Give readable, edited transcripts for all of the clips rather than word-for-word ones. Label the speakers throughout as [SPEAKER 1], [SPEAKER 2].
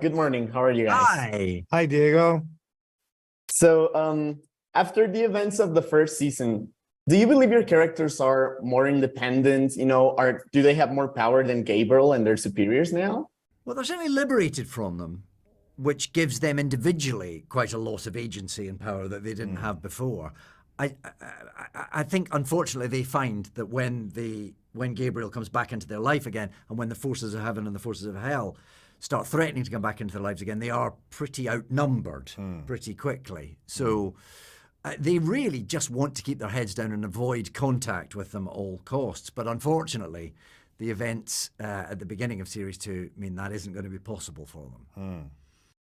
[SPEAKER 1] Good morning. How are you guys?
[SPEAKER 2] Hi.
[SPEAKER 3] Hi, Diego.
[SPEAKER 1] After the events of the first season, do you believe your characters are more independent? Do they have more power than Gabriel and their superiors now?
[SPEAKER 2] Well, they're certainly liberated from them, which gives them individually quite a lot of agency and power that they didn't have before. I think, unfortunately, they find that when Gabriel comes back into their life again, and when the forces of heaven and the forces of hell start threatening to come back into their lives again, they are pretty outnumbered pretty quickly. So they really just want to keep their heads down and avoid contact with them at all costs. But unfortunately, the events at the beginning of Series 2 mean that isn't going to be possible for them.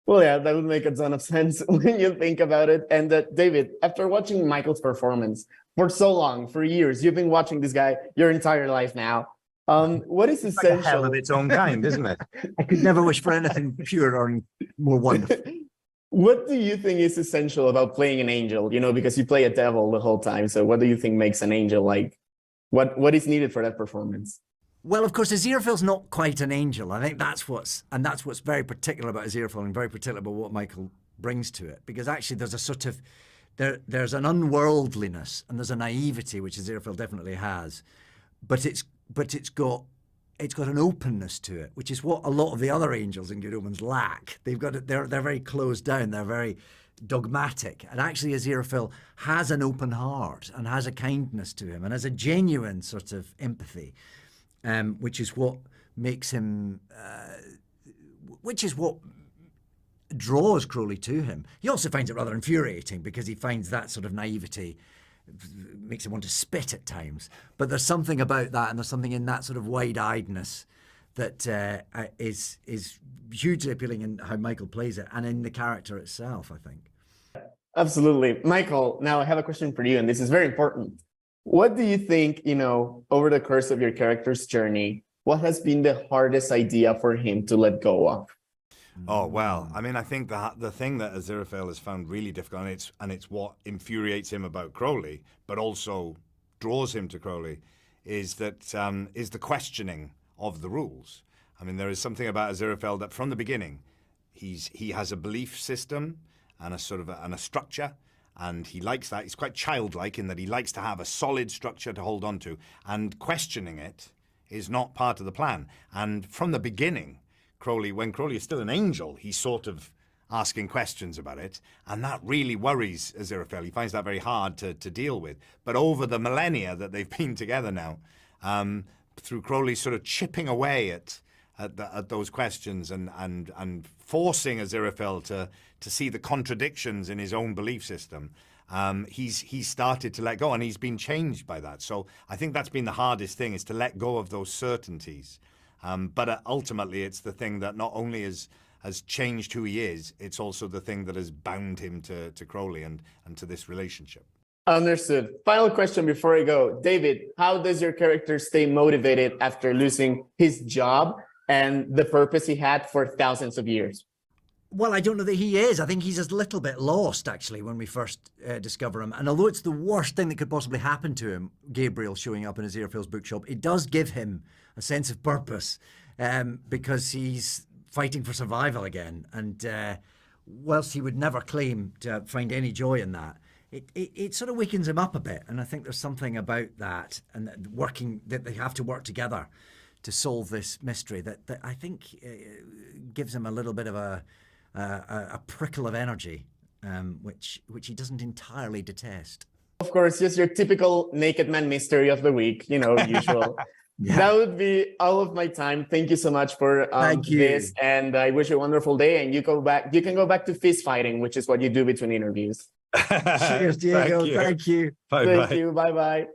[SPEAKER 1] Well, yeah, that would make a ton of sense when you think about it. And David, after watching Michael's performance for so long, for years, you've been watching this guy your entire life now. What is
[SPEAKER 3] It's like a hell
[SPEAKER 1] essential?
[SPEAKER 3] of its own kind, isn't it?
[SPEAKER 2] I could never wish for anything purer or more wonderful.
[SPEAKER 1] What do you think is essential about playing an angel? Because you play a devil the whole time. So what do you think makes an angel like? What is needed for that performance?
[SPEAKER 2] Well, of course, Aziraphale's not quite an angel. I think that's what's very particular about Aziraphale and very particular about what Michael brings to it. Because actually there's a sort of, there's an unworldliness and there's a naivety, which Aziraphale definitely has. But it's got an openness to it, which is what a lot of the other angels in Good Omens lack. They're very closed down. They're very dogmatic. And actually Aziraphale has an open heart and has a kindness to him and has a genuine sort of empathy. Which is what makes him, which is what draws Crowley to him. He also finds it rather infuriating because he finds that sort of naivety makes him want to spit at times. But there's something about that, and there's something in that sort of wide-eyedness that is hugely appealing in how Michael plays it and in the character itself, I think.
[SPEAKER 1] Absolutely. Michael, now I have a question for you, and this is very important. What do you think, over the course of your character's journey, what has been the hardest idea for him to let go of?
[SPEAKER 3] Oh, well, I mean, I think the thing that Aziraphale has found really difficult, and it's what infuriates him about Crowley, but also draws him to Crowley, is the questioning of the rules. I mean, there is something about Aziraphale that from the beginning, he has a belief system and a structure. And he likes that. He's quite childlike in that he likes to have a solid structure to hold on to. And questioning it is not part of the plan. And from the beginning, when Crowley is still an angel, he's sort of asking questions about it. And that really worries Aziraphale. He finds that very hard to deal with. But over the millennia that they've been together now, through Crowley sort of chipping away at those questions and forcing Aziraphale to see the contradictions in his own belief system, he's started to let go, and he's been changed by that. So I think that's been the hardest thing, is to let go of those certainties. But ultimately, it's the thing that not only has changed who he is, it's also the thing that has bound him to Crowley and to this relationship.
[SPEAKER 1] Understood. Final question before I go. David, how does your character stay motivated after losing his job and the purpose he had for thousands of years?
[SPEAKER 2] Well, I don't know that he is. I think he's a little bit lost, actually, when we first discover him. And although it's the worst thing that could possibly happen to him, Gabriel showing up in Aziraphale's bookshop, it does give him a sense of purpose because he's fighting for survival again. And whilst he would never claim to find any joy in that, it sort of wakens him up a bit. And I think there's something about that and that they have to work together to solve this mystery that I think gives him a little bit of a prickle of energy, which he doesn't entirely detest.
[SPEAKER 1] Of course, just your typical naked man mystery of the week, usual.
[SPEAKER 2] Yeah.
[SPEAKER 1] That would be all of my time. Thank you so much for this, and I wish you a wonderful day. And you can go back to fist fighting, which is what you do between interviews.
[SPEAKER 2] Cheers, Diego. Thank you.
[SPEAKER 3] Bye-bye.
[SPEAKER 1] Thank you. Bye-bye.